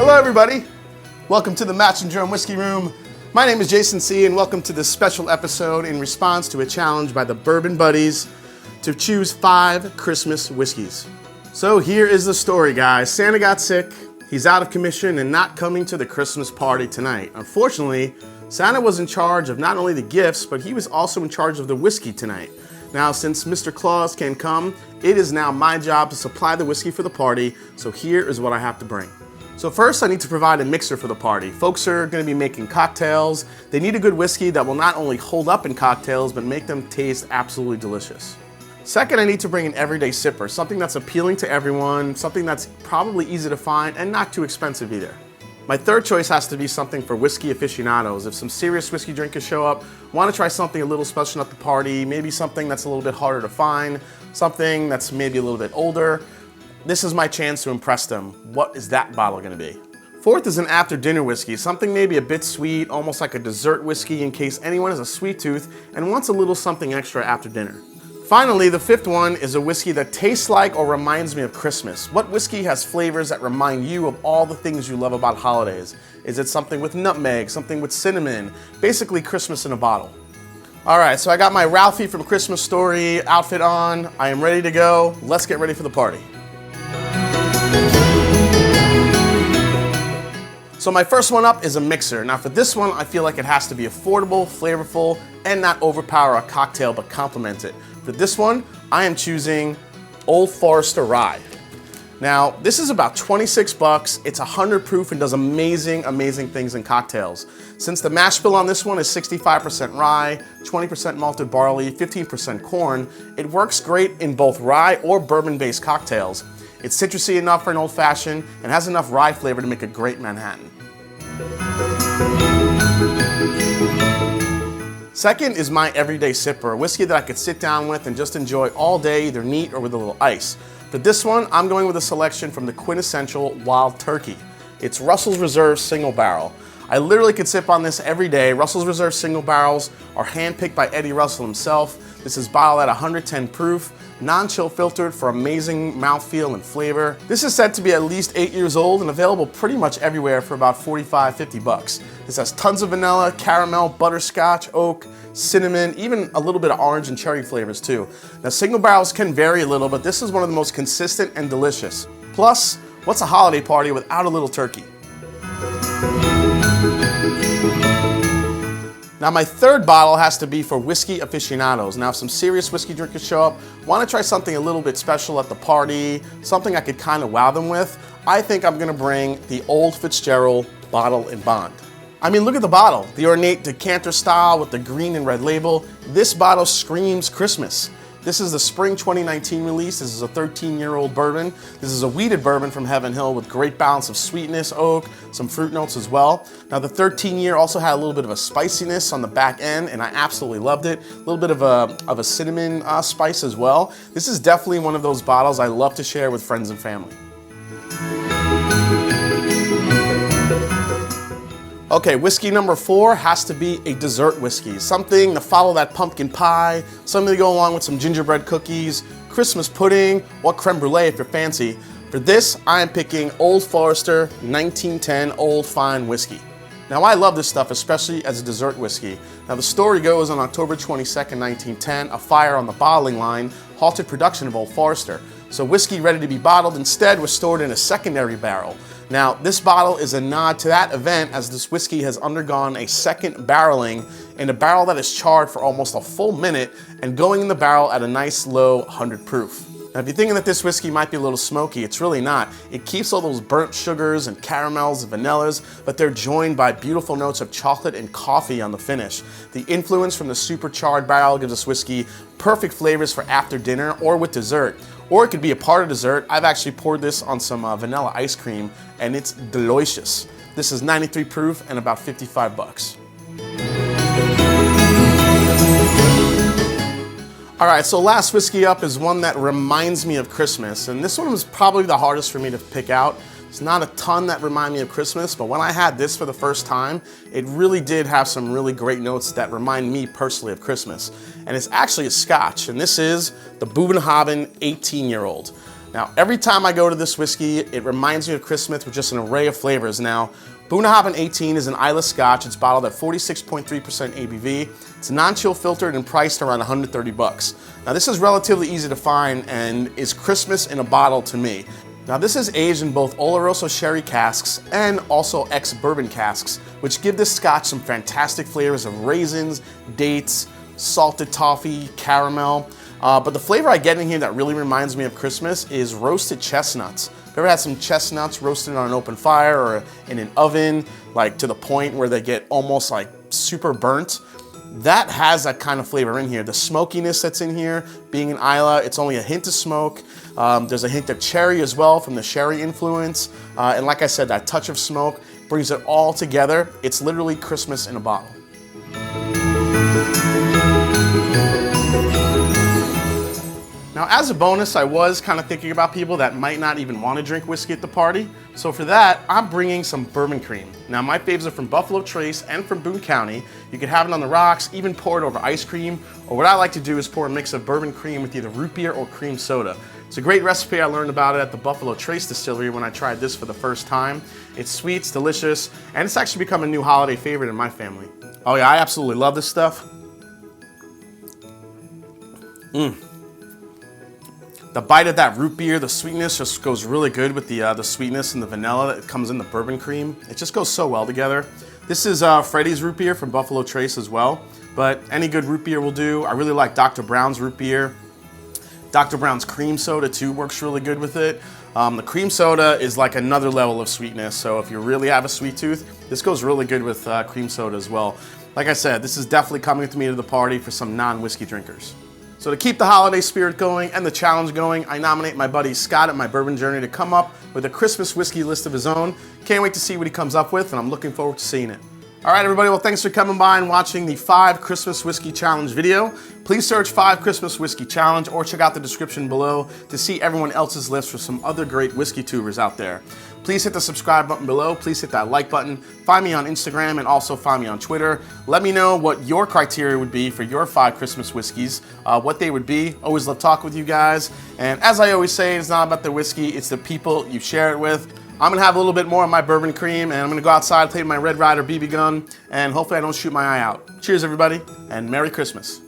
Hello everybody, welcome to the Match and Jerome Whiskey Room. My name is Jason C. and welcome to this special episode in response to a challenge by the Bourbon Buddies to choose 5 Christmas whiskeys. So here is the story, guys. Santa got sick, he's out of commission and not coming to the Christmas party tonight. Unfortunately, Santa was in charge of not only the gifts, but he was also in charge of the whiskey tonight. Now, since Mr. Claus can't come, it is now my job to supply the whiskey for the party, so here is what I have to bring. So first, I need to provide a mixer for the party. Folks are going to be making cocktails. They need a good whiskey that will not only hold up in cocktails, but make them taste absolutely delicious. Second, I need to bring an everyday sipper, something that's appealing to everyone, something that's probably easy to find and not too expensive either. My third choice has to be something for whiskey aficionados. If some serious whiskey drinkers show up, want to try something a little special at the party, maybe something that's a little bit harder to find, something that's maybe a little bit older, this is my chance to impress them. What is that bottle going to be? Fourth is an after dinner whiskey, something maybe a bit sweet, almost like a dessert whiskey in case anyone has a sweet tooth and wants a little something extra after dinner. Finally, the fifth one is a whiskey that tastes like or reminds me of Christmas. What whiskey has flavors that remind you of all the things you love about holidays? Is it something with nutmeg, something with cinnamon? Basically Christmas in a bottle. All right, so I got my Ralphie from Christmas Story outfit on. I am ready to go. Let's get ready for the party. So my first one up is a mixer. Now for this one, I feel like it has to be affordable, flavorful, and not overpower a cocktail, but complement it. For this one, I am choosing Old Forester Rye. Now, this is about 26 bucks. It's 100 proof and does amazing, amazing things in cocktails. Since the mash bill on this one is 65% rye, 20% malted barley, 15% corn, it works great in both rye or bourbon-based cocktails. It's citrusy enough for an old fashioned and has enough rye flavor to make a great Manhattan. Second is my everyday sipper, a whiskey that I could sit down with and just enjoy all day, either neat or with a little ice. For this one, I'm going with a selection from the quintessential Wild Turkey. It's Russell's Reserve Single Barrel. I literally could sip on this every day. Russell's Reserve Single Barrels are handpicked by Eddie Russell himself. This is bottled at 110 proof, non-chill filtered for amazing mouthfeel and flavor. This is said to be at least 8 years old and available pretty much everywhere for about 45, 50 bucks. This has tons of vanilla, caramel, butterscotch, oak, cinnamon, even a little bit of orange and cherry flavors too. Now single barrels can vary a little, but this is one of the most consistent and delicious. Plus, what's a holiday party without a little turkey? Now my third bottle has to be for whiskey aficionados. Now if some serious whiskey drinkers show up, want to try something a little bit special at the party, something I could kind of wow them with, I think I'm going to bring the Old Fitzgerald Bottle and Bond. I mean, look at the bottle, the ornate decanter style with the green and red label. This bottle screams Christmas. This is the spring 2019 release. This is a 13-year-old bourbon. This is a wheated bourbon from Heaven Hill with great balance of sweetness, oak, some fruit notes as well. Now the 13-year also had a little bit of a spiciness on the back end, and I absolutely loved it. A little bit of a cinnamon spice as well. This is definitely one of those bottles I love to share with friends and family. Okay, whiskey number 4 has to be a dessert whiskey. Something to follow that pumpkin pie, something to go along with some gingerbread cookies, Christmas pudding, or creme brulee if you're fancy. For this, I am picking Old Forester 1910 Old Fine Whiskey. Now I love this stuff, especially as a dessert whiskey. Now the story goes on October 22nd, 1910, a fire on the bottling line halted production of Old Forester. So whiskey ready to be bottled instead was stored in a secondary barrel. Now, this bottle is a nod to that event as this whiskey has undergone a second barreling in a barrel that is charred for almost a full minute and going in the barrel at a nice low 100 proof. Now, if you're thinking that this whiskey might be a little smoky, it's really not. It keeps all those burnt sugars and caramels and vanillas, but they're joined by beautiful notes of chocolate and coffee on the finish. The influence from the supercharred barrel gives this whiskey perfect flavors for after dinner or with dessert. or it could be a part of dessert. I've actually poured this on some vanilla ice cream, and it's delicious. This is 93 proof and about 55 bucks. All right, so last whiskey up is one that reminds me of Christmas, and this one was probably the hardest for me to pick out. It's not a ton that remind me of Christmas, but when I had this for the first time, it really did have some really great notes that remind me personally of Christmas. And it's actually a Scotch, and this is the Bubenhaven 18-year-old. Now, every time I go to this whiskey, it reminds me of Christmas with just an array of flavors. Now, Bubenhaven 18 is an Islay Scotch. It's bottled at 46.3% ABV. It's non-chill filtered and priced around 130 bucks. Now, this is relatively easy to find and is Christmas in a bottle to me. Now, this is aged in both Oloroso sherry casks and also ex-bourbon casks, which give this Scotch some fantastic flavors of raisins, dates, salted toffee, caramel. But the flavor I get in here that really reminds me of Christmas is roasted chestnuts. Have you ever had some chestnuts roasted on an open fire or in an oven, like to the point where they get almost like super burnt? That has that kind of flavor in here. The smokiness that's in here, being in Islay, it's only a hint of smoke. There's a hint of cherry as well from the sherry influence. And like I said, that touch of smoke brings it all together. It's literally Christmas in a bottle. Now, as a bonus, I was kind of thinking about people that might not even want to drink whiskey at the party. So for that, I'm bringing some bourbon cream. Now, my faves are from Buffalo Trace and from Boone County. You can have it on the rocks, even pour it over ice cream. Or what I like to do is pour a mix of bourbon cream with either root beer or cream soda. It's a great recipe. I learned about it at the Buffalo Trace Distillery when I tried this for the first time. It's sweet, it's delicious, and it's actually become a new holiday favorite in my family. Oh yeah, I absolutely love this stuff. The bite of that root beer, the sweetness just goes really good with the sweetness and the vanilla that comes in the bourbon cream. It just goes so well together. This is Freddy's root beer from Buffalo Trace as well, but any good root beer will do. I really like Dr. Brown's root beer. Dr. Brown's cream soda too works really good with it. The cream soda is like another level of sweetness, so if you really have a sweet tooth, this goes really good with cream soda as well. Like I said, this is definitely coming with me to the party for some non-whiskey drinkers. So to keep the holiday spirit going and the challenge going, I nominate my buddy Scott at My Bourbon Journey to come up with a Christmas whiskey list of his own. Can't wait to see what he comes up with, and I'm looking forward to seeing it. All right, everybody, well, thanks for coming by and watching the 5 Christmas Whiskey Challenge video. Please search 5 Christmas Whiskey Challenge or check out the description below to see everyone else's list for some other great whiskey tubers out there. Please hit the subscribe button below. Please hit that like button. Find me on Instagram and also find me on Twitter. Let me know what your criteria would be for your 5 Christmas whiskeys, what they would be. Always love talking with you guys. And as I always say, it's not about the whiskey, it's the people you share it with. I'm gonna have a little bit more of my bourbon cream, and I'm gonna go outside, play with my Red Ryder BB gun, and hopefully I don't shoot my eye out. Cheers, everybody, and Merry Christmas.